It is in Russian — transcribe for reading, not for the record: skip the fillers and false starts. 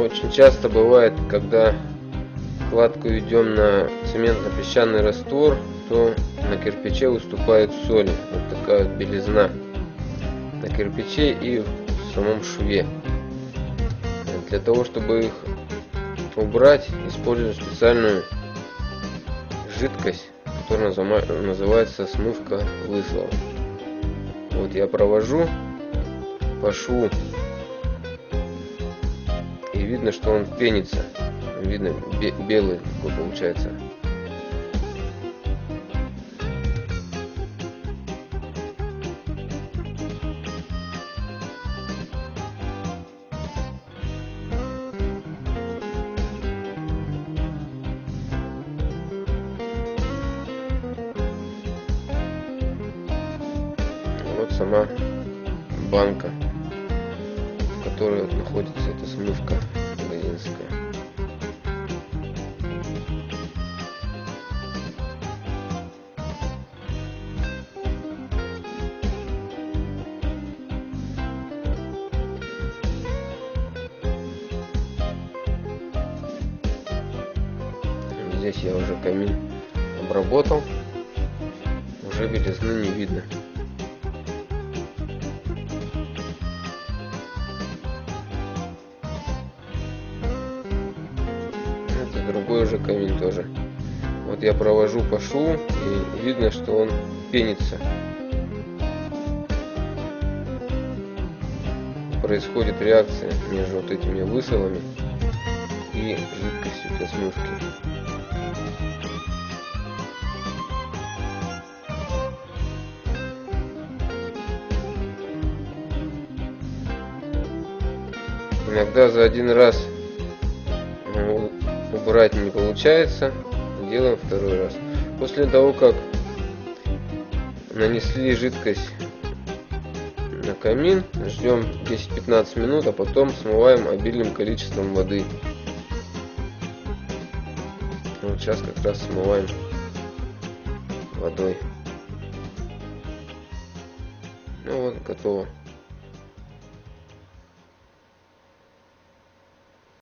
Очень часто бывает, когда кладку идем на цементно-песчаный раствор, то на кирпиче выступает соль. Вот такая вот белизна на кирпиче и в самом шве. Для того, чтобы их убрать, используем специальную жидкость, которая называется смывка высылок. Вот я провожу по шву, и видно, что он пенится. Видно, белый такой получается. Вот сама банка, в которой вот находится эта смывка магазинская. Здесь я уже камин обработал, уже белизны не видно. Это другой уже камин тоже. Вот я провожу по шву, и видно, что он пенится. Происходит реакция между вот этими высолами и жидкостью для смывки. Иногда за один раз убрать не получается, делаем второй раз. После того, как нанесли жидкость на камин, ждем 10-15 минут, а потом смываем обильным количеством воды. Вот сейчас как раз смываем водой. Ну вот, готово.